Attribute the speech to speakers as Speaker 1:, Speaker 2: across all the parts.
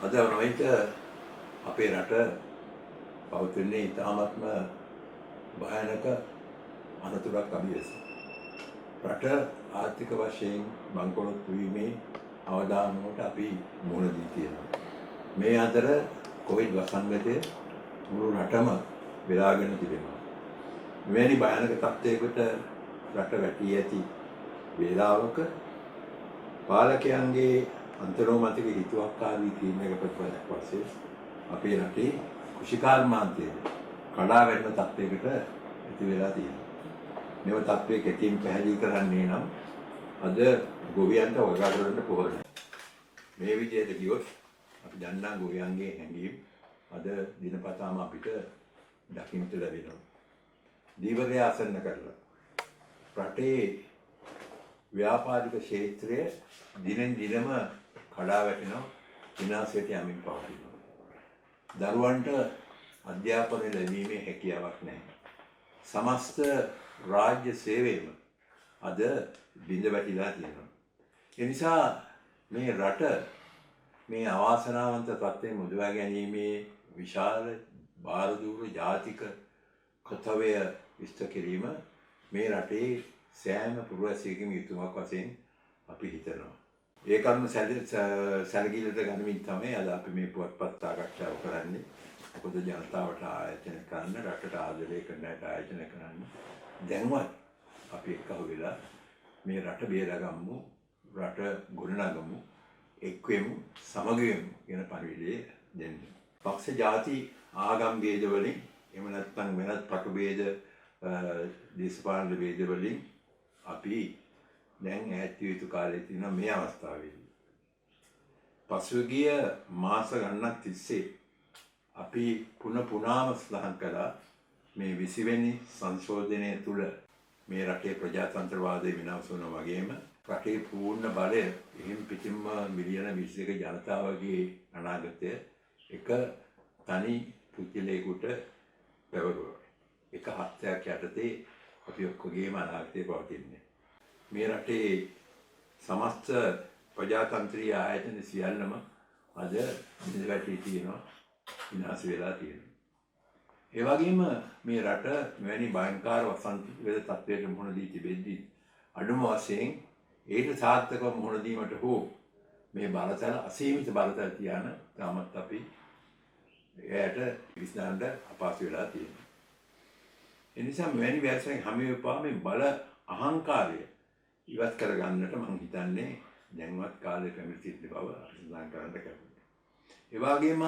Speaker 1: අද වනවිට අපේ රට පවතින්නේ ඉතාමත්ම භයානක අනතුරක් අභියස. රට ආර්ථික වශයෙන් බංකොලොත්තු වීමේ අවදානමකට අපි මුහුණ දී තියෙනවා. මේ අතර කොවිඩ් වසංගතය මුළු රටම වෙලාගෙන තිබෙනවා. මෙවැනි භයානක තත්ත්වයකට රට වැටී ඇති වේලාවක පාලකයන්ගේ අන්තරෝමතික හිතුවක්කාරී තීරණයක ප්‍රතිඵලයක් වශයෙන් අපේ රටේ කෘෂිකාර්මාන්තය කඩා වැටෙන තත්ත්වයකට ඇති වෙලා තියෙනවා. මෙව තත්ත්වයේ කෙටියෙන් පැහැදිලි කරන්නේ නම් අද ගොවියන්ට වගා කරන්න පොහොර මේ විදිහට ගියොත් අපි දන්නා ගොවියන්ගේ හැඟීම් අද දිනපතාම අපිට දකින්නට ලැබෙනවා. දීවරය ආසන්න කරලා රටේ ව්‍යාපාරික ක්ෂේත්‍රය දිනෙන් දිනම කඩා වැටෙනවා, විනාශයට යමින් පවතිනවා. දරුවන්ට අධ්‍යාපනය ලැබීමේ හැකියාවක් නැහැ. සමස්ත රාජ්‍ය සේවයම අද බිඳ වැටිලා තියෙනවා. ඒ නිසා මේ රට මේ අවාසනාවන්ත තත්ත්වයෙන් මුදවා ගැනීමේ විශාල භාරදූර ජාතික කර්තව්‍ය ඉෂ්ට කිරීම මේ රටේ සෑම පුරවැසියෙකුගේම යුතුමක් වශයෙන් අපි හිතනවා. ඒ කරුණ සැලකිලිට ගනිමින් තමයි අද අපි මේ පුවත්පත් සාකච්ඡාව කරන්නේ. මොකද ජනතාවට ආයෝජන කරන්න, රටට ආදරය කරන්නට ආයෝජන කරන්න දැන්වත් අපි එක්කව වෙලා මේ රට බේරගමු, රට ගොඩනගමු, එක්වෙමු, සමග වෙමු කියන පරිවිඩය දෙන්න. පක්ෂ ජාති ආගම් ભેද වලින් එහෙම නැත්නම් වෙනත් පටු ભેද දේශපාලන ભેද වලින් අපි දැන් ඈත් විය යුතු කාලේ තියෙනවා මේ අවස්ථාවේදී. පසුගිය මාස ගණනක් තිස්සේ අපි පුනාම සඳහන් කළා මේ 20 වෙනි සංශෝධනය තුළ මේ රටේ ප්‍රජාතන්ත්‍රවාදය විනාශ වුණා වගේම රටේ පූර්ණ බලය එහෙම් පිටින්ම මිලියන 22ක ජනතාවගේ අනාගතය එක තනි පුද්ගලයෙකුට පැවරුවා. එක හත්යක් යටතේ අපි ඔක්කොගේම අනාගතය පවතින්නේ. මේ රටේ සමස්ත ප්‍රජාතන්ත්‍රීය ආයතන සියල්ලම අද බිඳ වැටී තියෙනවා, විනාශ වෙලා තියෙනවා. ඒ වගේම මේ රට මෙවැනි භයංකාර වසංගත තත්ත්වයකට මුහුණ දී තිබෙද්දී අඩුම වශයෙන් ඒට සාර්ථකව මුහුණ දීමට හෝ මේ බලතල අසීමිත බලතල තියාන තාමත් අපි එයට විශ්නාන්ට අපහසු වෙලා තියෙනවා. ඒ නිසා මෙවැනි වැරසෙන් හැම වෙපාම මේ බල අහංකාරය ඉවත් කරගන්නට මම හිතන්නේ දැන්වත් කාලේ පැමිණ සිටින බව සඳහන් කරන්න කැමතියි. ඒ වගේම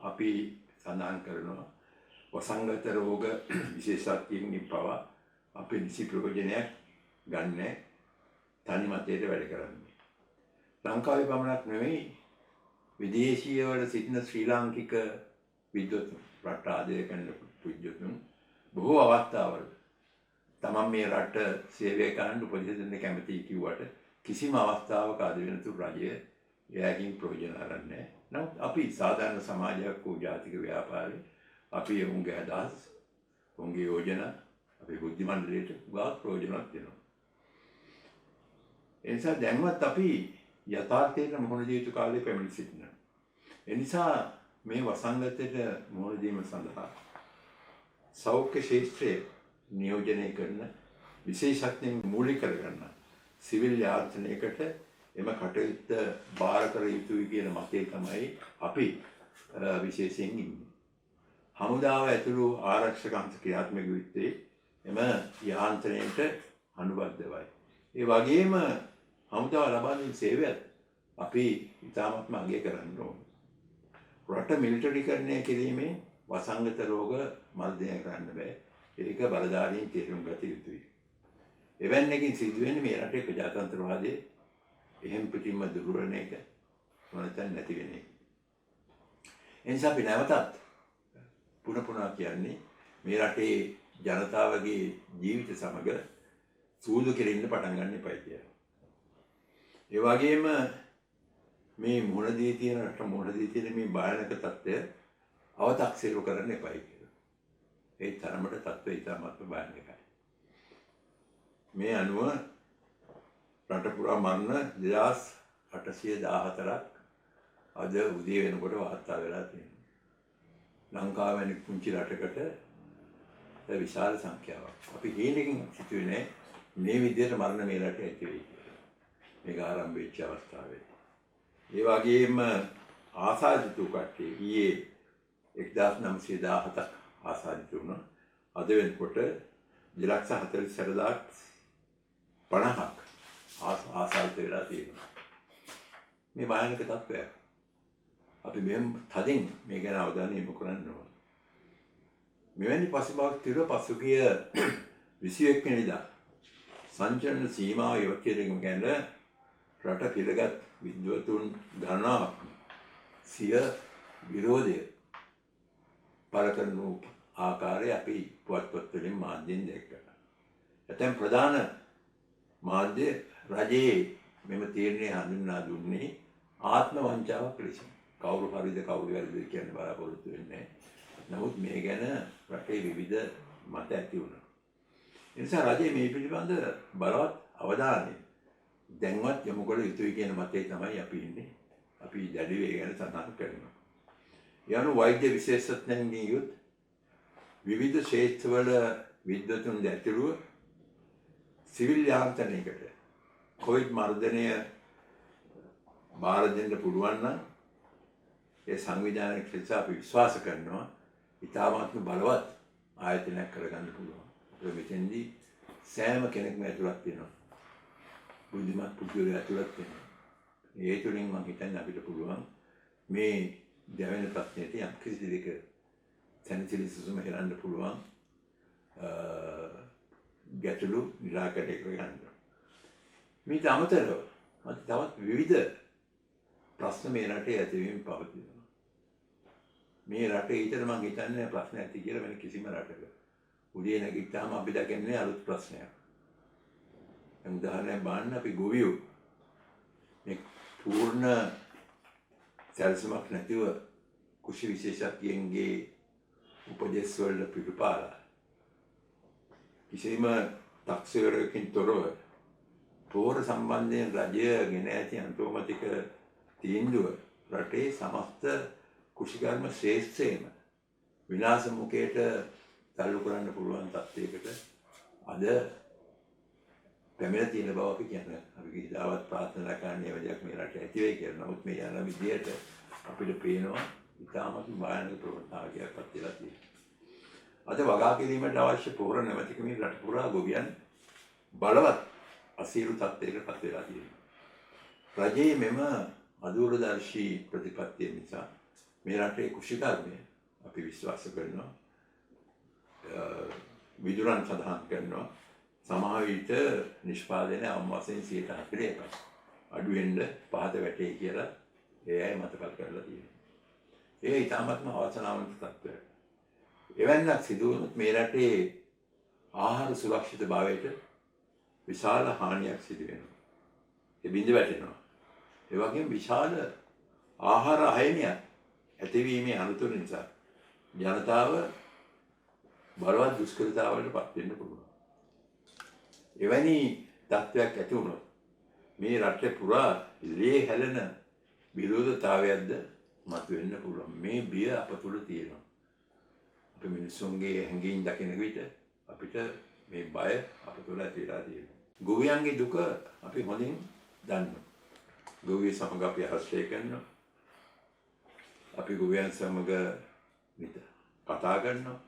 Speaker 1: අපි සඳහන් කරනවා වසංගත රෝග විශේෂඥයින් පවා අපි නිසි ප්‍රයෝජනයක් ගන්න තනි මතයට වැඩ කරන්නේ. ලංකාවේ පමණක් නෙවෙයි විදේශීය වල සිටින ශ්‍රී ලාංකික විද්වතුන්, රට ආදරය කරන පුද්ගලයන් බොහෝ අවස්ථාවල තමන් මේ රට සේවය කරන්න උපදෙස් දෙන්න කැමතියි කිව්වට කිසිම අවස්ථාවක අද වෙනතුරු රජය එයාගෙන් ප්‍රයෝජන අරන්නේ නැහැ. නමුත් අපි සාධාරණ සමාජයක් වූ ජාතික ව්‍යාපාරේ අපි උන්ගේ අදහස්, උන්ගේ යෝජනා අපි බුද්ධි මණ්ඩලයට ගාක් ප්‍රයෝජනවත් දෙනවා. ඒ නිසා දැන්වත් අපි යථාර්ථයට මුහුණ දී යුතු කාලේ පැමිණ සිටිනවා. ඒ නිසා මේ වසංගතයට මුහුණ දීම සඳහා සෞඛ්‍ය ක්ෂේත්‍රයේ නියෝජනය කරන විශේෂඥයින් මූලික කරගන්න සිවිල් යාන්ත්‍රණයකට එම කටයුත්ත බාර කර යුතුයි කියන මතය තමයි අපි විශේෂයෙන් ඉන්නේ. හමුදාව ඇතුළු ආරක්ෂක අංශ ක්‍රියාත්මක වෙත්තේ එම යාන්ත්‍රණයට අනුබද්ධවයි. ඒ වගේම හමුදාව ලබා දෙන සේවයත් අපි ඉතාමත්ම අගය කරන්න ඕන. රට මිලිටරිකරණය කිරීමෙන් වසංගත රෝග මර්ධනය කරන්න බෑ. ඒක බලධාරීන් තේරුම් ගත යුතුයි. එවැන්නකින් සිදුවෙන්නේ මේ රටේ ප්‍රජාතන්ත්‍රවාදයේ එහෙම් පිටින්ම දුර්වලන එක, මොනතන නැති වෙන එක. එනිසා අපි නැවතත් පුනපුනා කියන්නේ මේ රටේ ජනතාවගේ ජීවිත සමග සූදු කෙරෙන්න පටන් ගන්න එපයි කියලා. ඒ වගේම මේ මුහුණ දී තියෙන රට මුහුණ දී තියෙන මේ භයානක තත්ත්වය අව탁සිරු කරන්න එපයි කියලා. ඒ තරමට තත්ත්වය ඉතාමත්ම භයානකයි. මේ අනුව රට පුරා මරණ 2814ක් අද උදේ වෙනකොට වාර්තා වෙලා තියෙනවා. ලංකාව වැනි පුංචි රටකට විශාල සංඛ්‍යාවක්. අපි හේනකින් සිතුවේ මේ විදිහට මරණ මේ රටේ ඇති වෙයි කියලා. මේක ආරම්භ වෙච්ච අවස්ථාවේ. ඒ වගේම ආසාදිත කට්ටිය ඊයේ 1917ක් ආසාදිත වුණා. අද වෙනකොට 2,48,50ක් ආසාදිත වෙලා තියෙනවා. මේ භයානක තත්ත්වයක්. අපි මෙම් තදින් මේ ගැන අවධානය යොමු කරන්න ඕන. මෙවැනි පසුබාක් තිර පසුගිය 21 වෙනිදා සංචලන සීමාව ඉවත් කිරීම ගැන රට පිළිගත් විද්වතුන් ගණනාවක් සිය විරෝධය පළ කරන ආකාරය අපි පුවත්පත්වලින් මාධ්‍යයෙන් දැක්කා. ඇතැම් ප්‍රධාන මාධ්‍ය රජයේ මෙම තීරණය හඳුන්වා දුන්නේ ආත්ම වංචාවක් ලෙස. කවුරු හරිද කවුරු වැරදිද කියන බලාපොරොත්තු වෙන්නේ. නමුත් මේ ගැන රටේ විවිධ මත ඇති වුණා. ඒ නිසා රජය මේ පිළිබඳ බලවත් අවධානය දැන්වත් යොමු කළ යුතුයි කියන මතයේ තමයි අපි ඉන්නේ. අපි දැඩිව ඒ ගැන සඳහන් කරනවා. යනු වෛද්‍ය විශේෂඥයන්ගේ යුත් විවිධ ක්ෂේත්‍රවල විද්වතුන් ඇතුළුව සිවිල් යාන්ත්‍රණයකට කොවිඩ් මර්ධනය බාර දෙන්න පුළුවන් නම් ඒ සංවිධානයක් ලෙස අපි විශ්වාස කරනවා ඉතාමත්ම බලවත් ආයතනයක් කරගන්න පුළුවන්. අපිට මෙතෙන්දී සෑම කෙනෙක්ම ඇතුළත් වෙනවා. බුද්ධිමත් පුද්ගලයෝ ඇතුළත් වෙනවා. ඒ තුලින් මම හිතන්නේ අපිට පුළුවන් මේ දැවෙන ප්‍රශ්නෙට යම් කිසි දෙයක සැනසෙලි සුසුම හෙලන්න පුළුවන් ගැටලු නිරාකරණය කරගන්න. මේට අමතරව තවත් විවිධ ප්‍රශ්න මේ රටේ ඇතිවීම පවතිනවා. මේ රටේ ඊටර මම හිතන්නේ ප්‍රශ්න ඇති කියලා වෙන කිසිම රටක. උදේ නැගිට්ටාම අපි දකින්නේ අලුත් ප්‍රශ්නයක්. උදාහරණයක් බලන්න අපි ගොවියෝ මේ පූර්ණ සැලසුමක් නැතිව කුෂි විශේෂඥයන්ගේ උපදෙස් වල පිටුපාලා කිසිම තක්සේරකින් තොරව පෝර සම්බන්ධයෙන් රජය ගෙන ඇති අන්තෝමතික තීන්දුව රටේ සමස්ත කුෂිකර්ම ශ්‍රේෂ්ඨයේම විනාශ මුඛයට තල්ලු කරන්න පුළුවන් තත්ත්වයකට අද පැමිණ තියෙන බව අපි කියන්නේ. අපි කිසිදාවත් ප්‍රාර්ථනා කරන්නේ වදයක් මේ රටේ ඇති වෙයි කියලා. නමුත් මේ යන විදියට අපිට පේනවා ඉතාමත් භයානක ප්‍රවණතාවයක් පත් වෙලා තියෙනවා. අද වගා කිරීමට අවශ්‍ය පොහොර නැමැතිකමින් රට පුරා ගොවියන් බලවත් අසීරු තත්ත්වයකට පත් වෙලා තියෙනවා. රජයේ මෙම අදූරදර්ශී ප්‍රතිපත්තිය නිසා මේ රටේ කුෂිකර්මය අපි විශ්වාස කරනවා විදුරන් සඳහන් කරනවා සමහර විට නිෂ්පාදනය අවම වශයෙන් 41ක් අඩු වෙන්න පහත වැටේ කියලා ඒ අය මතකත් කරලා තියෙනවා. ඒ ඉතාමත්ම අවසනාවන්ත තත්ත්වයක්. එවැන්නක් සිදු වුණොත් මේ රටේ ආහාර සුරක්ෂිතභාවයට විශාල හානියක් සිදු වෙනවා. ඒ බිඳ වැටෙනවා. ඒ වගේම විශාල ආහාර අහිමියක් ඇතිවීමේ අනතුරු නිසා ජනතාව බලවත් දුෂ්කරතාවලට පත් වෙන්න පුළුවන්. එවැනි තත්ත්වයක් ඇති වුණොත් මේ රටේ පුරා ලේ හැලෙන විරෝධතාවයක්ද මතුවෙන්න පුළුවන්. මේ බිය අප තුළ තියෙනවා. අපි මිනිස්සුන්ගේ හැඟීම් දකින විට අපිට මේ බය අප තුළ ඇති වෙලා තියෙනවා. ගොවියන්ගේ දුක අපි හොඳින් දන්නවා. ගොවිය සමග අපි ආශ්‍රය කරනවා. අපි ගොවියන් සමග කතා කරනවා.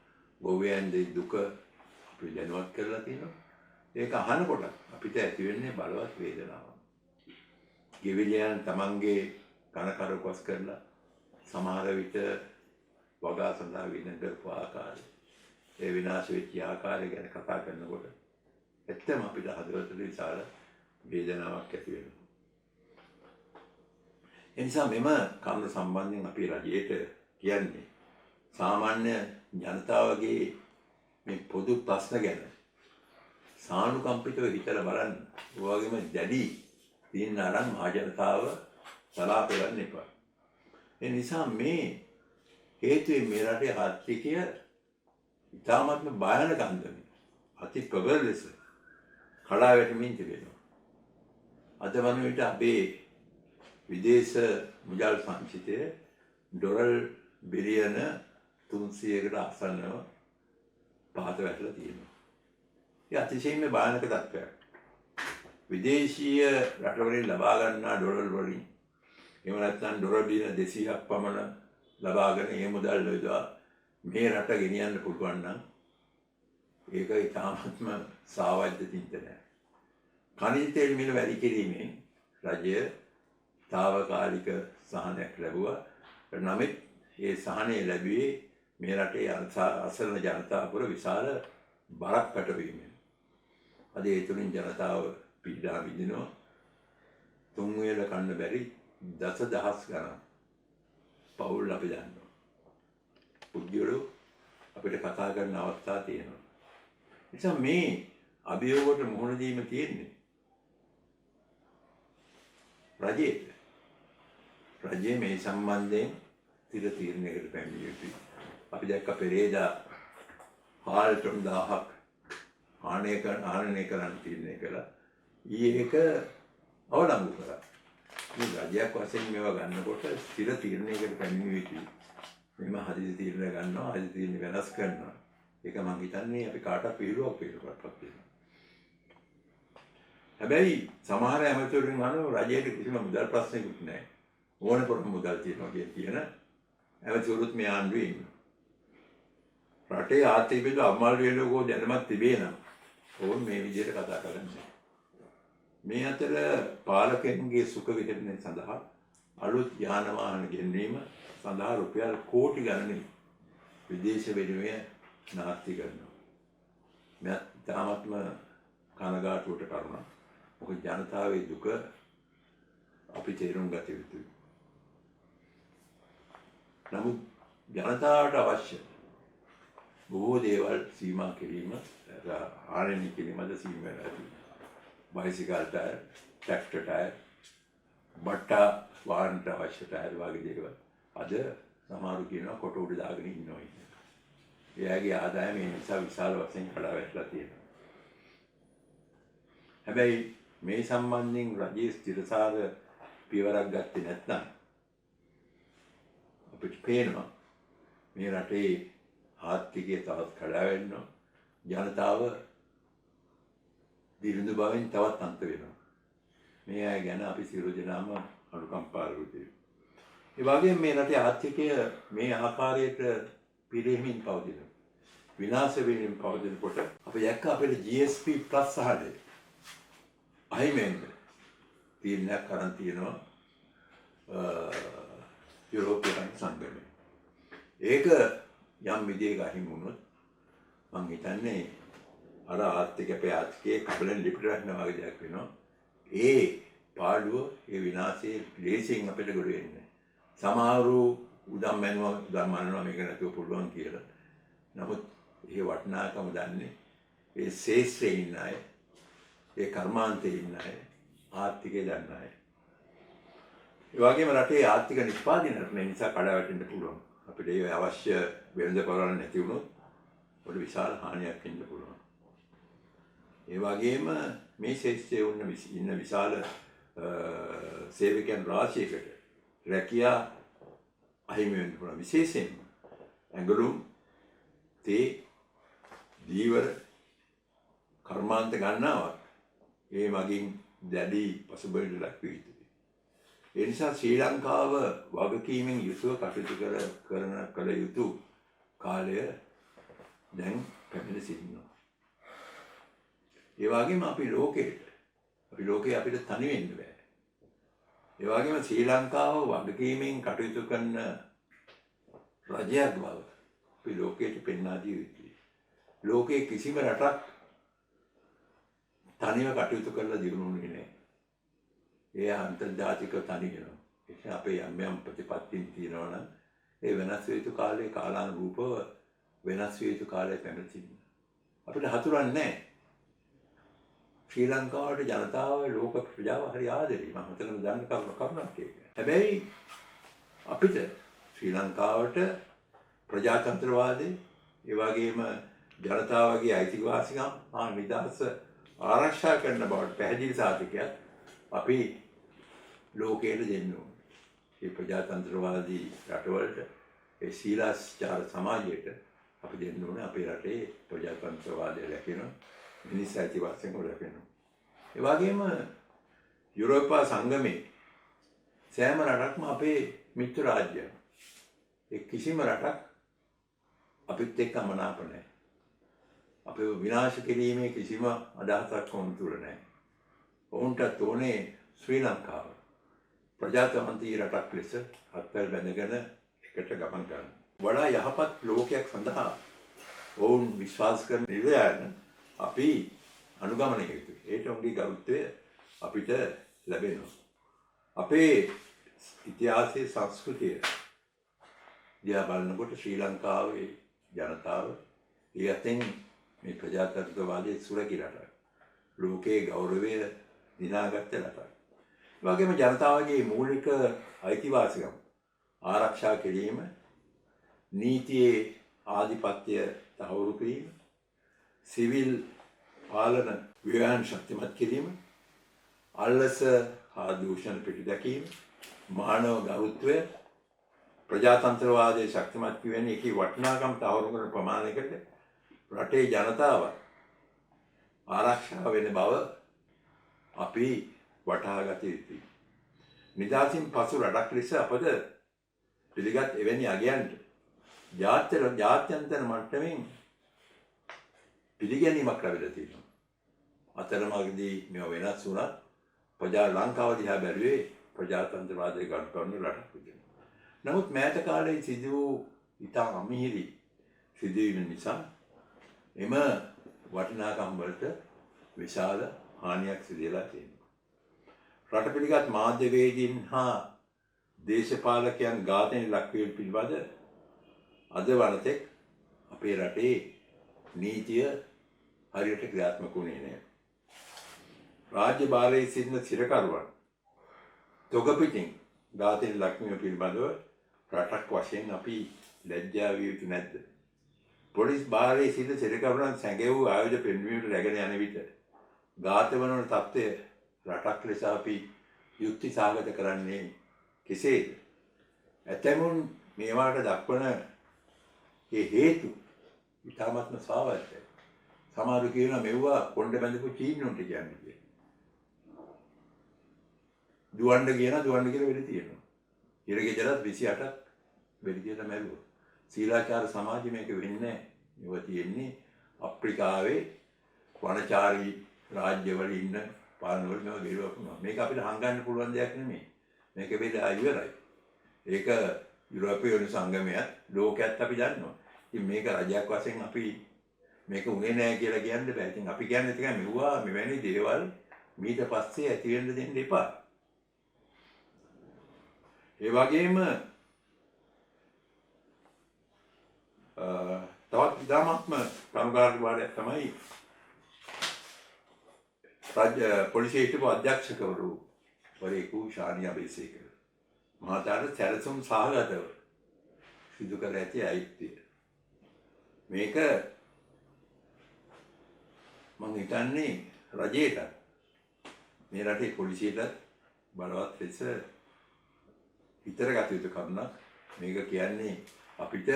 Speaker 1: ගොවියන්ගේ දුක අපි දැනුවත් කරලා තියෙනවා. ඒක අහනකොට අපිට ඇති වෙන්නේ බලවත් වේදනාවක්. ගෙවිලියන් තමන්ගේ කන කරකවස් කරලා සමහර විට වගා සඳහා විඳින කරපු ආකාරය, ඒ විනාශ වෙච්ච ආකාරය ගැන කතා කරනකොට ඇත්තම අපිට හදවතට විශාල වේදනාවක් ඇති වෙනවා. ඒ නිසා මෙම කරුණ සම්බන්ධයෙන් අපි රජයට කියන්නේ සාමාන්‍ය ජනතාවගේ මේ පොදු ප්‍රශ්න ගැන සානුකම්පිතව හිතලා බලන්න. ඒ වගේම දැඩි තීරණ අරන් මහජනතාව සලා පෙරන්න එපා. ඒ නිසා මේ හේතුවෙන් මේ රටේ ආර්ථිකය ඉතාමත්ම භයානක අන්දමින් අති ප්‍රබල ලෙස කඩා වැටෙමින් තිබෙනවා. අද වන විට අපේ විදේශ මුදල් සංචිතය ඩොලර් බිලියන 300කට ආසන්නව පහත වැටලා තියෙනවා. ඒ අතිශයින්ම භයානක තත්ත්වයක්. විදේශීය රටවලින් ලබා ගන්නා ඩොලර් වලින් එහෙම නැත්නම් ඩොලර් බිලියන 200ක් පමණ ලබාගෙන ඒ මුදල් යොදා මේ රට ගෙනියන්න පුළුවන් නම් ඒක ඉතාමත්ම සාවද්‍ය චින්තනයක්. खनिज तेल मिल වැඩි කිරීමෙන් රජය తాවකාලික සහනයක් ලැබුවා. නමුත් ඒ සහනය ලැබුවේ මේ රටේ අසරණ ජනතාව විශාල බරක් පැටවීමෙන්. අද ඒ තුලින් ජනතාව පීඩා විඳිනවා. තුන් වේල කන්න බැරි දසදහස් ගණන් පවුල් අපි දන්නවා. පුද්ගලයෝ අපිට කතා කරන අවස්ථා තියෙනවා. නිසා මේ අභියෝගයට මුහුණ දීම තියෙන්නේ රජයේ මේ සම්බන්ධයෙන් තිර තීරණයකට පැමිණිය යුතුයි. අපි දැක්ක පෙරේදා හාල් ටොන් 1000ක් ආනයනය කරන්න තීරණය කළා. ඊයේක අවලංගු කරා. මේ රජයක් වශයෙන් මේවා ගන්නකොට තිර තීරණයකට පැමිණිය යුතුයි. මෙම හදිසි තීරණ ගන්නවා, හදිසි තීරණ වෙනස් කරනවා. ඒක මම හිතන්නේ අපි කාටවත් පිළිරුවක් වෙනකොටපත් වෙනවා. හැබැයි සමහර ඇමතිවරුන් අහනවා රජයට කිසිම මුදල් ප්‍රශ්නයක්වත් නැහැ. ඕන තරම් මුදල් තියෙනවා කියන ඇමතිවරුත් මේ ආණ්ඩුවේ ඉන්නවා. රටේ ආර්ථික බිඳ අම්මල් වේලකෝ දැනමත් තිබේ නම් ඕන් මේ විදිහට කතා කරන්නේ. මේ අතර පාලකයන්ගේ සුඛ විහරණය සඳහා අලුත් යාන වාහන ගෙන්වීම සඳහා රුපියල් කෝටි ගණනින් විදේශ විනිමය නාස්ති කරනවා. මේ තාමත්ම කනගාටුවට කරුණක්. මොකද ජනතාවේ දුක අපි තේරුම් ගත යුතුයි. නමුත් ජනතාවට අවශ්‍ය බොහෝ දේවල් සීමා කිරීම ආරණ්‍ය කිරීමද සීමා වෙලා තියෙනවා. බයිසිකල් ටයර්, ට්‍රැක්ටර් ටයර්, බට්ටා වාහනට අවශ්‍ය ටයර් වගේ දේවල් අද සමහරු කියනවා කොට උඩ දාගෙන ඉන්නවා කියලා. එයාගේ ආදායම ඒ නිසා විශාල වශයෙන් කඩා වැටලා තියෙනවා. හැබැයි මේ සම්බන්ධයෙන් රජයේ ස්ථිරසාර පියවරක් ගත්තේ නැත්නම් අපිට පේනවා මේ රටේ ආර්ථිකය තවත් කඩා වැටෙනවා. ජනතාව දිලිඳු බවෙන් තවත් අන්ත වෙනවා. මේ අය ගැන අපි සියලු දෙනාම අනුකම්පා කරමු. ඒ වගේම මේ රටේ ආර්ථිකය මේ ආකාරයට පිළිහෙමින් පවතින විනාශ වෙමින් පවතිනකොට අපි දැක්ක අපේ GSP+ සහනය අහිමෙන් තීරණයක් කරන් තියෙනවා යුරෝපීය සංගමය. ඒක යම් විදිහක අහිමි වුණොත් මම හිතන්නේ අර ආර්ථිකයේ කබලෙන් ලිපිට රැඳෙනවා වගේ දෙයක් වෙනවා. ඒ පාඩුව ඒ විනාශයේ ලේසියෙන් අපිට ගොඩ වෙන්නේ. සමහරු උදම් මැනුවා මේක නැතුව පුළුවන් කියලා. නමුත් ඒ වටිනාකම දන්නේ ඒ ශේෂ්ත්‍රයේ ඉන්න අය, ඒ කර්මාන්තයේ ඉන්න අය, ආර්ථිකය දන්න අය. ඒ වගේම රටේ ආර්ථික නිෂ්පාදනය නිසා කඩා වැටෙන්න පුළුවන්. අපිට ඒ අවශ්‍ය වෙළඳ පොළවල් නැති වුණොත් පොඩි විශාල හානියක් වෙන්න පුළුවන්. ඒ වගේම මේ ශේෂ්ත්‍රයේ ඉන්න විශාල සේවකයන් රාශියකට රැකියා අහිමි වෙන්න පුළුවන්. විශේෂයෙන්ම ඇඟලුම්, තේ, දීවර, කර්මාන්ත ගන්නාවක් ඒ මගින් දැඩි පසුබිමට ලක් වී තිබේ. ඒ නිසා ශ්‍රී ලංකාව වගකීමෙන් යුතුව කටයුතු කළ යුතු කාලය දැන් පැමිණ සිටිනවා. ඒ වගේම අපි ලෝකයේ අපිට තනි වෙන්න බෑ. ඒ වගේම ශ්‍රී ලංකාව වගකීමෙන් කටයුතු කරන රජයක් බව අපි ලෝකයට පෙන්වා දිය යුතුයි. ලෝකයේ කිසිම රටක් තනිව කටයුතු කරලා දිනුනේ නැහැ. ඒ අන්තර්ජාතික තනි වෙනවා. ඒක අපේ යම් ප්‍රතිපත්තීන් තියෙනවා නම් ඒ වෙනස් වෙ යුතු කාලේ කාලානුරූපව වෙනස් වෙ යුතු කාලේ පැමිණෙනවා. අපිට හතුරන්නේ නැහැ. ශ්‍රී ලංකාවට ජනතාව ලෝක ප්‍රජාව හරි ආදරේ. මම හිතනවා දන්න කරුණක් ඒක. හැබැයි අපිට ශ්‍රී ලංකාවට ප්‍රජාතන්ත්‍රවාදී ඒ වගේම ජනතාවගේ අයිතිවාසිකම් නිදහස ආරක්ෂා කරන බවට පැහැදිලි සාධකයක් අපි ලෝකයට දෙන්න ඕන. ඒ ප්‍රජාතන්ත්‍රවාදී රටවලට ඒ ශීලාචාර සමාජයට අපි දෙන්න ඕනේ අපේ රටේ ප්‍රජාතන්ත්‍රවාදය රැකෙන මිනිස් අයිතිවාසිකම් රැකෙනවා. ඒ වගේම යුරෝපා සංගමේ සෑම රටක්ම අපේ මිත්‍ර රාජ්‍යයක්. ඒ කිසිම රටක් අපිත් එක්ක මනාප නැහැ. අපේ විනාශ කිරීමේ කිසිම අදහසක් වුන් තුල නැහැ. ඔවුන්ටත් ඕනේ ශ්‍රී ලංකාව ප්‍රජාතන්ත්‍රී රටක් ලෙස අත්වැල් බැඳගෙන එකට ගමන් කරන්න. වඩා යහපත් ලෝකයක් සඳහා ඔවුන් විශ්වාස කරන නිර්යයන් අපි අනුගමනය යුතුයි. ඒට උන්ගේ ගෞරවය අපිට ලැබෙනවා. අපේ ඉතිහාසයේ සංස්කෘතිය දිහා බලනකොට ශ්‍රී ලංකාවේ ජනතාව ඒ අතෙන් මේ ප්‍රජාතන්ත්‍රවාදයේ සුරකි රටක්. ලෝකයේ ගෞරවය දිනාගත්ත රටක්. ඒ වගේම ජනතාවගේ මූලික අයිතිවාසිකම් ආරක්ෂා කිරීම, නීතියේ ආධිපත්‍ය තහවුරු කිරීම, සිවිල් පාලන ව්‍යවහාර ශක්තිමත් කිරීම, අල්ලස හා දූෂණ පිටිදැකීම, මානව ගෞරවය, ප්‍රජාතන්ත්‍රවාදයේ ශක්තිමත් කිරීමේ එකී වටිනාකම් තහවුරු කරන ප්‍රමාණයකට රටේ ජනතාව ආරක්ෂා වෙන බව අපි වටහා ගත යුතුයි. නිදහසින් පසු රටක් ලෙස අපද පිළිගත් එවැනි අගයන්ට ජාත්‍යන්තර මට්ටමින් පිළිගැනීමක් ලැබිලා තියෙනවා. අතරමඟදී මේව වෙනස් වුණත් ලංකාව දිහා බැලුවේ ප්‍රජාතන්ත්‍රවාදයේ ගරු කරන රටක් විදිහට. නමුත් මෑත කාලයේ සිදු වූ ඉතා අමිහිරි සිදුවීම් නිසා එම වටිනාකම් වලට විශාල හානියක් සිදු වෙලා තියෙනවා. රට පිළිගත් මාධ්‍යවේදීන් හා දේශපාලකයන් ඝාතනයට ලක්වීම පිළිබඳ අද වනතෙක් අපේ රටේ නීතිය හරියට ක්‍රියාත්මක වුණේ නැහැ. රාජ්‍ය භාරයේ සිටින සිරකරුවන් තොග පිටින් ඝාතනයට ලක්වීම පිළිබඳව රටක් වශයෙන් අපි ලැජ්ජා විය යුතු නැද්ද? පොලිස් භාරයේ සිටින සිරකරුවන් සැඟවූ ආයුධ පෙන්වීමට රැගෙන යන විට ඝාතන වන තත්ත්වය රටක් ලෙස අපි යුක්ති සාගත කරන්නේ කෙසේද? ඇතැමුන් මේවාට දක්වන ඒ හේතු ඉතාමත්ම ස්වාභාවිකයි. සමහරු කියනවා මෙව්වා කොණ්ඩ බැඳපු චීනුන්ට කියන්නේ කියලා. දුවන්න කියලා වෙලි තියෙනවා. ඉරගෙදරත් 28ක් වෙලි කියලා මැරුවා. සීලාචාර සමාජය මේක වෙන්නේ නැහැ. මේවා තියෙන්නේ අප්‍රිකාවේ වනචාරී රාජ්‍යවල ඉන්න පාලනවල මේවා ගෙරුවා. මේක අපිට හංගන්න පුළුවන් දෙයක් නෙමෙයි. මේක වෙලා ඉවරයි. ඒක යුරෝපීය සංගමයක් ලෝකයක් අපි දන්නවා. ඉතින් මේක රජයක් වශයෙන් අපි මේක උනේ නැහැ කියලා කියන්න බෑ. ඉතින් අපි කියන්නේ තිකා මෙවුවා මෙවැනි දේවල් මීට පස්සේ ඇති වෙන්න දෙන්න එපා. ඒ වගේම තවත් ඉතාමත්ම කරුණාකාරී තමයි රාජ්‍ය පොලිසිය හිටපු අධ්‍යක්ෂකවරු වරේකු ශානිය අබේසේකර මහතාට සැලසුම් සහගතව සිදු කර ඇති අයිතිය. මේක මම හිතන්නේ රජයට මේ රටේ පොලිසියට බලවත් ලෙස හිතර ගත යුතු කරුණක්. මේක කියන්නේ අපිට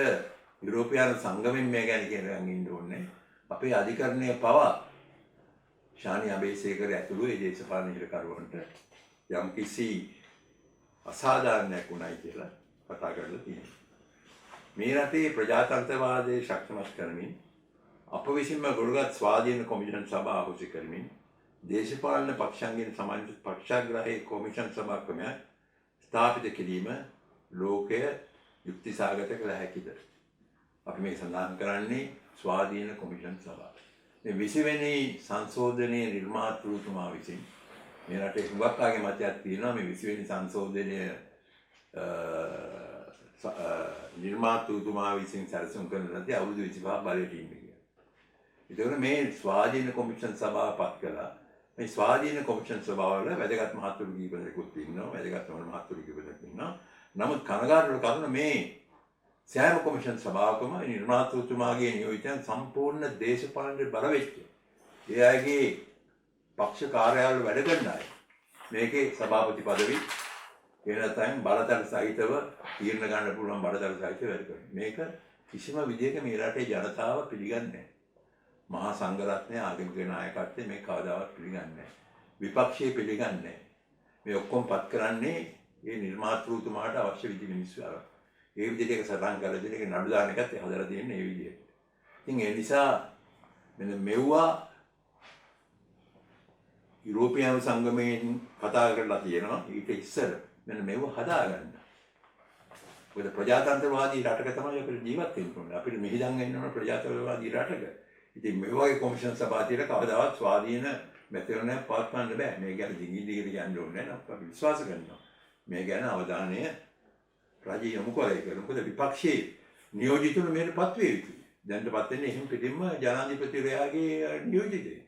Speaker 1: යුරෝපියානු සංගමයෙන් මේ ගැන කියනන් ඉන්න ඕනේ. අපේ අධිකරණය පවා ශානි අබේසේකර ඇතුළු ඒ දේශපාලන හිරකරුවන්ට යම් කිසි අසාධාරණයක් වුණයි කියලා කතා කරලා තියෙනවා. මේ රටේ ප්‍රජාතන්ත්‍රවාදයේ ශක්තිමත් කරමින් අප විසින්ම ගොඩගත් ස්වාධීන කොමිෂන් සභා අහෝසි කරමින් දේශපාලන පක්ෂයන්ගෙන් සමන්විත පක්ෂාග්‍රාහී කොමිෂන් සභා ක්‍රමයක් ස්ථාපිත කිරීම ලෝකය යුක්ති සාගත කළ හැකිද? අපි මේ සඳහන් කරන්නේ ස්වාධීන කොමිෂන් සභාව. මේ 20 වෙනි සංශෝධනයේ නිර්මාතෘතුමා විසින් මේ රටේ හුඟක්කාගේ මතයක් තියෙනවා මේ 20 වෙනි සංශෝධනය නිර්මාතෘතුමා විසින් සැලසුම් කරන ලදී අවුරුදු 25 බලයට ඉන්න කියලා. ඒකෝර මේ ස්වාධීන කොමිෂන් සභාව පත් කළා. මේ ස්වාධීන කොමිෂන් සභාවල වැදගත් මහතුරු කීපදෙකුත් ඉන්නවා. වැදගත් මහතුරු කීපදෙක් ඉන්නවා. නමුත් කනගාටුවට කරුණ මේ සෑම කොමිෂන් සභාවකම නිර්මාතෘතුමාගේ නියෝජිතයන් සම්පූර්ණ දේශපාලනයට බර වෙච්ච. ඒ අයගේ පක්ෂ කාර්යාලවල වැඩ කරන අය. මේකේ සභාපති පදවි ඒ නැත්නම් බලතල සහිතව තීරණ ගන්න පුළුවන් බලතල සහිතව වැඩ කරනවා. මේක කිසිම විදියක මේ රටේ ජනතාව පිළිගන්නේ නැහැ. මහා සංඝරත්නය ආගමික නායකත්වයේ මේ කවදාවත් පිළිගන්නේ නැහැ. විපක්ෂයේ පිළිගන්නේ නැහැ. මේ ඔක්කොම පත් කරන්නේ මේ නිර්මාතෘතුමාට අවශ්‍ය විදි මිනිස්සු අරන්. ඒ විදිහට ඒක සටහන් කරලා දෙන එක නඩු දාන එකත් හදලා තියෙන්නේ මේ විදිහට. ඉතින් ඒ නිසා මෙන්න මෙව්වා යුරෝපියානු සංගමයෙන් කතා කරලා තියෙනවා ඊට ඉස්සර මෙන්න මෙව හදාගන්න. මොකද ප්‍රජාතන්ත්‍රවාදී රටක තමයි අපිට ජීවත් වෙන්න ඕනේ. අපිට මෙහිදන් වෙන්න ඕන ප්‍රජාතන්ත්‍රවාදී රටක. ඉතින් මේ වගේ කොමිෂන් සභාවතියට කවදාවත් ස්වාධීන මැතිවරණයක් පවත්වන්න බෑ. මේ ගැන දිගින් දිගට යන්න ඕනේ නැහැ. අපි විශ්වාස කරනවා. මේ ගැන අවධානය රජය යොමු කරේ. මොකද විපක්ෂයේ නියෝජිතුන් මේකටපත් වේ යුතුයි. දැන්ටපත් වෙන්නේ එහෙම පිටින්ම ජනාධිපතිවරයාගේ නියෝජිතේ.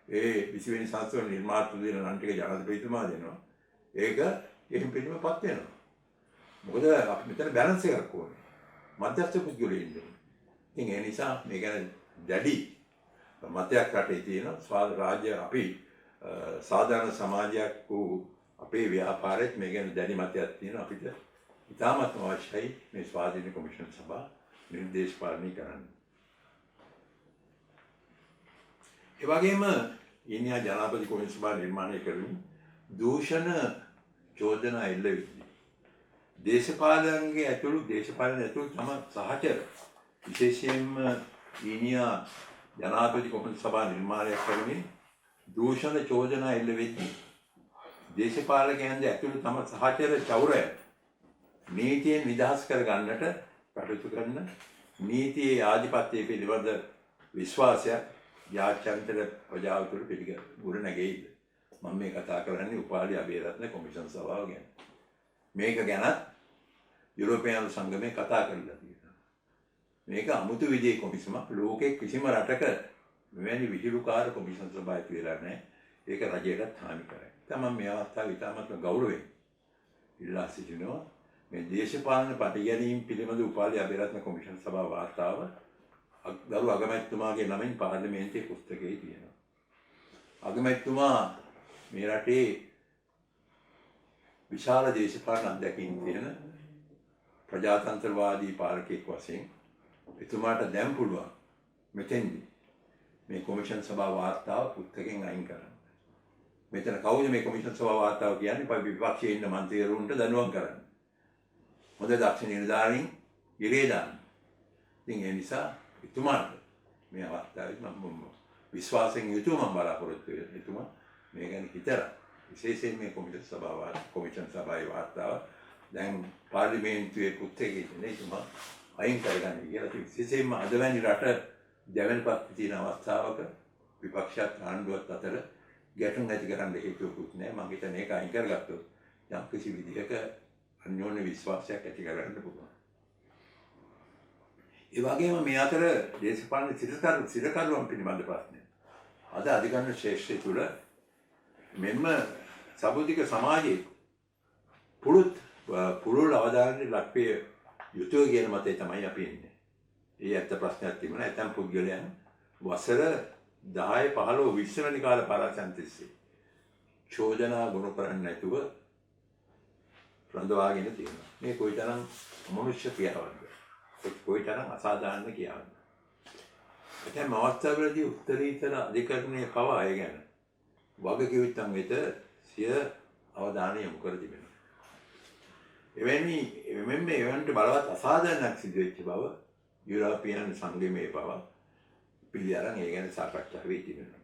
Speaker 1: ඒ 20 වෙනි සංසද නිර්මාතෘ දෙන නම් ටික ජනාධිපතිතුමා දෙනවා. ඒක එහෙම පිටින්මපත් වෙනවා. මොකද අපි මෙතන බැලන්ස් එකක් ඕනේ. මධ්‍යස්ථ පුද්ගලයෝ ඉන්නේ. ඉතින් ඒ නිසා මේ ගැන දැඩි මතයක් රටේ තියෙන රාජ්‍ය අපි සාධාරණ සමාජයක් වූ අපේ ව්‍යාපාරෙත් මේ ගැන දැඩි මතයක් තියෙන අපිට ඉතාමත් අවශ්‍යයි මේ ස්වාධීන කොමිෂන් සභා නිර්දේශ පාලනය කරන්න. ඒ වගේම ඉන්දියා ජනාධිපති කොමිෂන් සභාව නිර්මාණය කරමින් දූෂණ චෝදනා එල්ල වෙන්නේ. දේශපාලනයේ ඇතුළු තම සහචර විශේෂයෙන්ම ඉන්දියා ජනාධිපති කොමිෂන් සභාව නිර්මාණය කරමින් දූෂණ චෝදනා එල්ල වෙන්නේ. දේශපාලකයන්ගේ ඇතුළු තම සහචර චෞරය නීතියෙන් නිදහස් කර ගන්නට කටයුතු කරන නීතියේ ආධිපත්‍යය පිළිබඳ විශ්වාසයක් ජාත්‍යන්තර ප්‍රජාව තුළ ගොඩ නැගෙයිද? මම මේ කතා කරන්නේ උපාලි අබේරත්න කොමිෂන් සභාව ගැන. මේක ගැන යුරෝපියානු සංගමය කතා කරලා තියෙනවා. මේක අමුතු විදිහේ කොමිසමක්. ලෝකේ කිසිම රටක මෙවැනි විහිළුකාර කොමිෂන් සභාවක් කියලා නැහැ. ඒක රජයටත් හානි කරයි. තමයි මේ අවස්ථාවේ ඉතාමත්ම ගෞරවයෙන් ඉල්ලා සිටිනවා. මේ දේශපාලන පටිගැනීම් පිළිබඳ උපාලි අබේරත්න කොමිෂන් සභාව වාර්තාව ගරු අගමැතිතුමාගේ නමින් පාර්ලිමේන්තුවේ පුස්තකයේ තියෙනවා. අගමැතිතුමා මේ රටේ විශාල දේශපාලන අත්දැකීම් තියෙන ප්‍රජාතන්ත්‍රවාදී පාලකෙක් වශයෙන් එතුමාට දැන් පුළුවන් මෙතෙන්දී මේ කොමිෂන් සභාව වාර්තාව පුස්තකයෙන් අයින් කරන්න. මෙතන කවුද මේ කොමිෂන් සභාව වාර්තාව කියන්නේ? විපක්ෂයේ ඉන්න මන්ත්‍රීවරුන්ට දඬුවම් කරන්න. හොඳ දක්ෂ නිලධාරීන් ඉරේ දාන්න. ඉතින් ඒ නිසා එතුමාට මේ අවස්ථාවේ මම විශ්වාසයෙන් යුතුව මම බලාපොරොත්තු වෙනවා. එතුමා මේ ගැන හිතලා විශේෂයෙන් මේ කොමිෂන් සභාවේ වාර්තාව දැන් පාර්ලිමේන්තුවේ පුස්තකයේ තියෙන එතුමා අයින් කරගන්න කියලා. විශේෂයෙන්ම අද වැනි රට දැවෙනපත් තියෙන අවස්ථාවක විපක්ෂයත් ආණ්ඩුවත් අතර ගැටුම් ඇති කරන්න හේතුවකුත් නැහැ. මම හිතන්නේ ඒක අයින් කරගත්තොත් යම් කිසි විදිහක අන්‍යෝන්‍ය විශ්වාසයක් ඇති කරගන්න පුළුවන්. ඒ වගේම මේ අතර දේශපාලන සිරකරුවන් පිළිබඳ ප්‍රශ්නය. අද අධිකරණ ශ්‍රේෂ්ඨය තුළ මෙන්න සබුද්ධික සමාජයේ පුළුල් අවධානයේ ලක්විය යුතුය කියන මතය තමයි අපි ඉන්නේ. ඒ ඇත්ත ප්‍රශ්නයක් තිබුණා. ඇතම් පුද්ගලයන් වසර 10, 15, 20 වැනි කාල පරාසයන් තිස්සේ චෝදනා ගොනු කරන්නේ නැතුව රඳවාගෙන තියෙනවා. මේ කොයිතරම් මනුෂ්‍ය ක්‍රියාවක්ද? කොයිතරම් අසාධාරණ ක්‍රියාවක්ද? ඇතැම් අවස්ථාවලදී උත්තරීතර අධිකරණයේ පවා අය ගැන වගකිවිත්තන් වෙත සිය අවධානය යොමු කර තිබෙනවා. එවැන්ට බලවත් අසාධාරණයක් සිදු වෙච්ච බව යුරෝපියානු සංගමයේ පවා පිළි අරන් ඒ ගැන සාකච්ඡා වෙයි තිබෙනවා.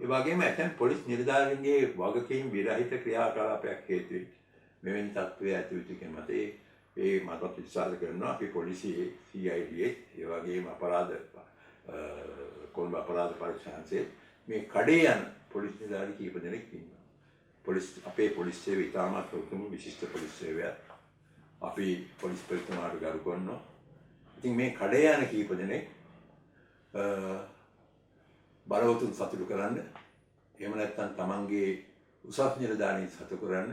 Speaker 1: ඒ වගේම ඇතැම් පොලිස් නිලධාරීන්ගේ වගකීම් විරහිත ක්‍රියාකලාපයක් හේතුවෙන් මෙවැනි තත්ත්වයක් ඇති වෙච්ච කියන මතේ ඒ මතත් විශ්වාස කරනවා. අපි පොලිසියේ CID ඒ වගේම කොළඹ අපරාධ පරීක්ෂාංශයේ මේ කඩේ යන පොලිස් නිලධාරී කීප දෙනෙක් ඉන්නවා. අපේ පොලිස් සේවය ඉතාමත් උතුම් විශිෂ්ට පොලිස් සේවයක්. අපි පොලිස් පරිතුමාට ගරු කරනවා. ඉතින් මේ කඩේ යන කීප දෙනෙක් බලවතුන් සතුටු කරන්න, එහෙම නැත්නම් තමන්ගේ උසස් නිලධාරීන් සතුටු කරන්න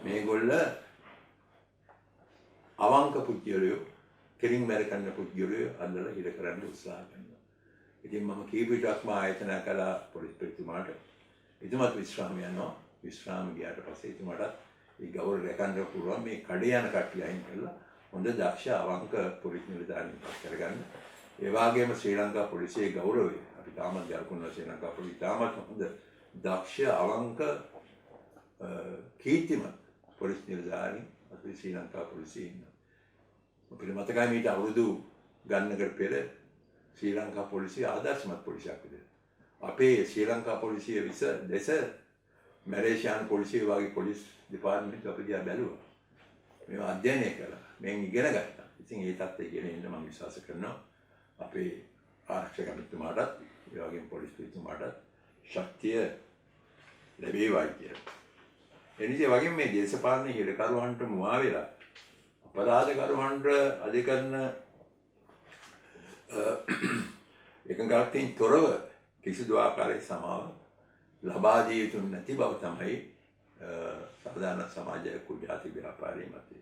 Speaker 1: මේගොල්ල අවංක පුද්ගලයෝ, කෙලින් මැර කරන පුද්ගලයෝ අල්ලලා හිර කරන්න උත්සාහ කරනවා. ඉතින් මම කීප විටක්ම ආයතන කළා පොලිස් පරිතුමාට. එතුමත් විශ්‍රාම යනවා. විශ්‍රාම ගියාට පස්සේ එතුමාට ඒ ගෞරව රැකන්න පුළුවන් මේ කඩේ යන කට්ටිය අයින් කරලා හොඳ දක්ෂ අවංක පොලිස් නිලධාරීන් පත් කරගන්න. ඒ වගේම ශ්‍රී ලංකා පොලිසියේ ගෞරවය අපි තාමත් ගරුකුණ ශ්‍රී ලංකා පොලිසිය තාමත් හොඳ දක්ෂ අවංක කීර්තිමත් පොලිස් නිලධාරීන් අපි ශ්‍රී ලංකා පොලිසියේ ඉන්නවා. අපිට මතකයි මීට අවුරුදු ගන්නකට පෙර ශ්‍රී ලංකා පොලිසිය ආදර්ශමත් පොලිසියක් විදිහට අපේ ශ්‍රී ලංකා පොලිසිය දෙස මැලේසියානු පොලිසිය වගේ පොලිස් දෙපාර්තමේන්තුව අපි දිහා බැලුවා. මේවා අධ්‍යයනය කළා. මෙන් ඉගෙන ගත්තා. ඉතින් ඒ තත්ත්වය ඉගෙන ඉන්න මම විශ්වාස කරනවා අපේ ආරක්ෂක අමාත්‍යතුමාටත් ඒ වගේම පොලිස්පතිතුමාටත් ශක්තිය ලැබේවායි කියලා. එනිසා වගේම මේ දේශපාලන හිරකරුවන්ට මුවා වෙලා අපරාධකරුවන්ට අධිකරණ එකඟතාවයෙන් තොරව කිසිදු ආකාරයක සමාව ලබා දිය යුතු නැති බව තමයි සාධාරණ සමාජයක ජාති ව්‍යාපාරයේ මතය.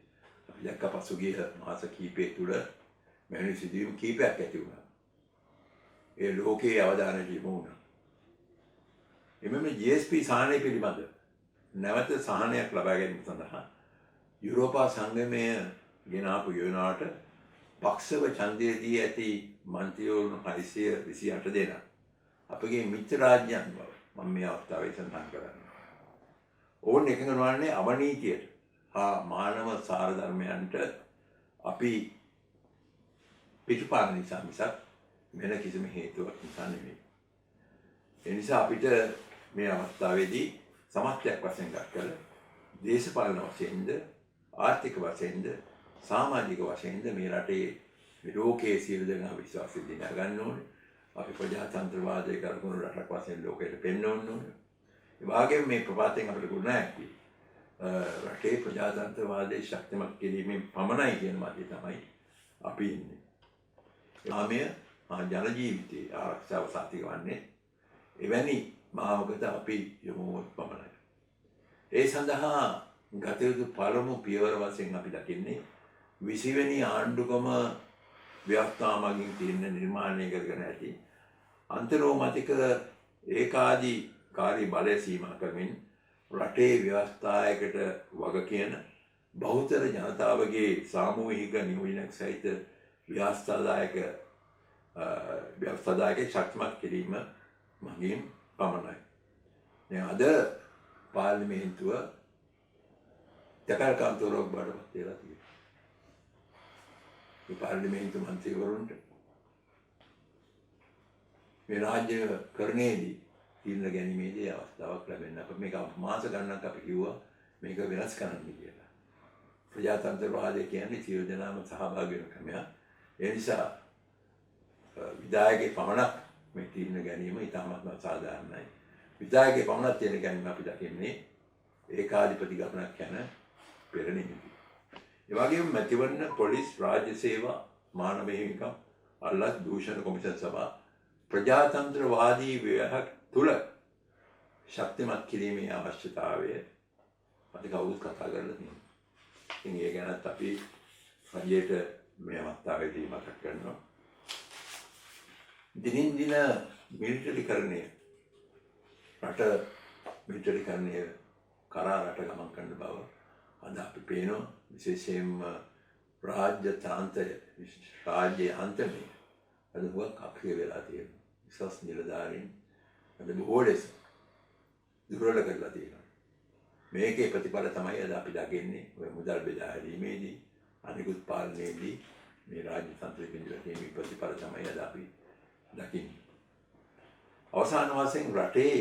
Speaker 1: අපි දැක්ක පසුගිය මාස කිහිපය තුළ මෙවැනි සිදුවීම් කිහිපයක් ඇති වුණා. ඒ ලෝකයේ අවධානය යොමු වුණා. එමෙන්න GSP සහනය පිළිබඳ නැවත සහනයක් ලබා ගැනීම සඳහා යුරෝපා සංගමය ගෙන ආපු යෝජනාවට පක්ෂව ඡන්දය දී ඇති මන්ත්‍රීවරුන් 628 දෙනා අපගේ මිත්‍ර රාජ්‍යයන් බව මම මේ අවස්ථාවේ සඳහන් කරන්නේ. ඕන් එකඟ නොවන්නේ අවනීතියට හා මානව සාර ධර්මයන්ට අපි පිටුපාන නිසා මිසක් වෙන කිසිම හේතුවක් නිසා නෙමෙයි. ඒ නිසා අපිට මේ අවස්ථාවේදී සමස්තයක් වශයෙන් ගන්න දේශපාලන වශයෙන්ද ආර්ථික වශයෙන්ද සමාජික වශයෙන්ද මේ රටේ ලෝකයේ සියලු දෙනා විශ්වාසය දිනා ගන්න ඕනේ. අපි ප්‍රජාතන්ත්‍රවාදයේ කරකුණු රටක් වශයෙන් ලෝකයට පෙන්වන්න ඕනේ. ඒ වගේම මේ ප්‍රපාතයෙන් අපිට ගුණායක්ටි රටේ ප්‍රජාතන්ත්‍රවාදයේ ශක්තිමත් කිරීමෙන් පමණයි කියන මතය තමයි අපි ඉන්නේ. ආමය ජන ජීවිතයේ ආරක්ෂාව සාතිකවන්නේ එවැනි මාවකට අපි යොමු වුණොත් පමණයි. ඒ සඳහා ගත යුතු පළමු පියවර වශයෙන් අපි දකින්නේ 20 වෙනි ආණ්ඩුක්‍රම ව්‍යවස්ථාව මගින් තියෙන නිර්මාණය කරගෙන ඇති අන්තරෝමතික ඒකාධිකාරී බලය සීමා කරමින් රටේ ව්‍යවස්ථායකට වග කියන බහුතර ජනතාවගේ සාමූහික නියෝජනයක් සහිත ව්‍යවස්ථාදායක ශක්තිමත් කිරීම මගින් පමණයි. දැන් අද පාර්ලිමේන්තුව තකරකාන්තරුවක් බවට පත් වෙලා තියෙනවා. මේ පාර්ලිමේන්තු මන්ත්‍රීවරුන්ට මේ රාජ්‍යකරණයේදී තීරණ ගැනීමේදී අවස්ථාවක් ලැබෙන්න අප මේක මාස ගණනක් අපි කිව්වා මේක වෙනස් කරන්න කියලා. ප්‍රජාතන්ත්‍රවාදය කියන්නේ සියලු දෙනාම සහභාගී වෙන ක්‍රමයක්. ඒ නිසා විධායකගේ පමණක් මේ තීරණ ගැනීම ඉතාමත්ම සාධාරණයි. විධායකගේ පමණක් තීරණ ගැනීම අපි දකින්නේ ඒකාධිපති ගමනක් යන පෙරණිමිති. ඒ වගේම මැතිවරණ පොලිස් රාජ්‍ය සේවා මානව හිමිකම් අල්ලස් දූෂණ කොමිෂන් සභා ප්‍රජාතන්ත්‍රවාදී ව්‍යවහක් තුළ ශක්තිමත් කිරීමේ අවශ්‍යතාවය අපි කවුරුත් කතා කරලා තියෙනවා. ඉතින් ඒ ගැනත් අපි රජයට මේ අවස්ථාවේදී මතක් කරනවා. දිනින් දින මිලිටරිකරණය රට මිලිටරිකරණය කරා රට ගමන් කරන බව අද අපි පේනවා. විශේෂයෙන්ම රාජ්‍ය අන්තමේ අද හුඟක් අක්‍රිය වෙලා තියෙනවා. විශ්වාස නිලධාරීන් අද බොහෝ ලෙස දුර්වල කරලා තියෙනවා. මේකේ ප්‍රතිඵල තමයි අද අපි දකින්නේ ඔය මුදල් බෙදා හැරීමේදී අනිකුත් පාලනයේදී මේ රාජ්‍ය තන්ත්‍රයේ බිඳලා තියෙන ප්‍රතිඵල තමයි අද අපි දකින්නේ. අවසාන වශයෙන් රටේ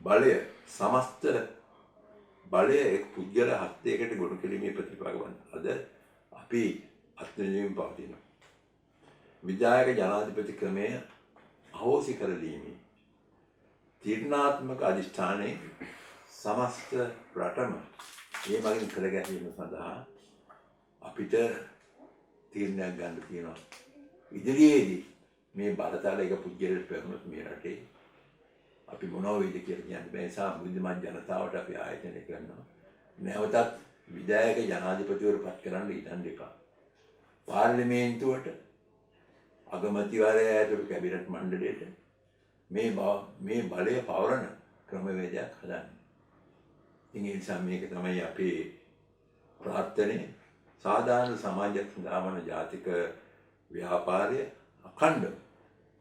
Speaker 1: බලය සමස්ත බලය එක් පුද්ගල හස්තයකට ගොනු කිරීමේ ප්‍රතිඵලවන් අද අපි අත්විඳින්න පවතිනවා. විධායක ජනාධිපති ක්‍රමය අහෝසි කරලීමේ තීරණාත්මක අධිෂ්ඨානයේ සමස්ත රටම මේ මගින් කර ගැනීම සඳහා අපිට තීරණයක් ගන්න තියෙනවා. ඉදිරියේදී මේ බලතල එක පුද්ගලයෙක් පෙරමුණත් මේ රටේ අපි මොනවා වෙයිද කියලා කියන්න බෑ. ඒ නිසා බුද්ධිමත් ජනතාවට අපි ආයතනය කරනවා. නැවතත් විධායක ජනාධිපතිවරු පත් කරන්න ඉඩම් දෙපා. පාර්ලිමේන්තුවට අගමැතිවරයා ඇතුළු කැබිනට් මණ්ඩලයට මේ බලය පවරන ක්‍රමවේදයක් හදන්න. ඉතින් ඒ නිසා මේක තමයි අපේ ප්‍රාර්ථනය. සාධාරණ සමාජයක් සඳහා වන ජාතික ව්‍යාපාරය අඛණ්ඩව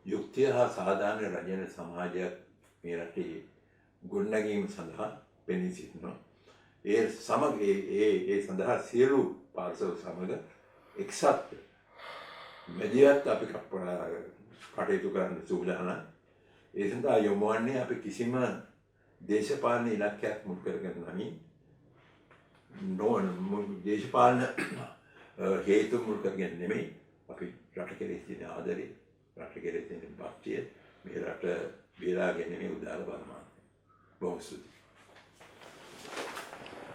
Speaker 1: යුක්තිය හා සාධාරණ රජන සමාජයක් මේ රටේ ගොඩනැගීම සඳහා පෙනී සිටිනවා. ඒ සමග ඒ සඳහා සියලු පාර්ශව සමග එක්සත් මැදිහත් අපි කටයුතු කරන්න සූදානම්. ඒ සඳහා යොමු වන්නේ අපි කිසිම දේශපාලන ඉලක්කයක් මුල් කරගෙන නෙමෙයි. දේශපාලන හේතු මුල් කරගෙන නෙමෙයි. අපි රට කෙරෙහි තියෙන ආදරය, රට කෙරෙහි තියෙන භක්තිය, මේ රට බේරා ගැනීමේ උදාර බරමාන. බොහොම ස්තුතියි.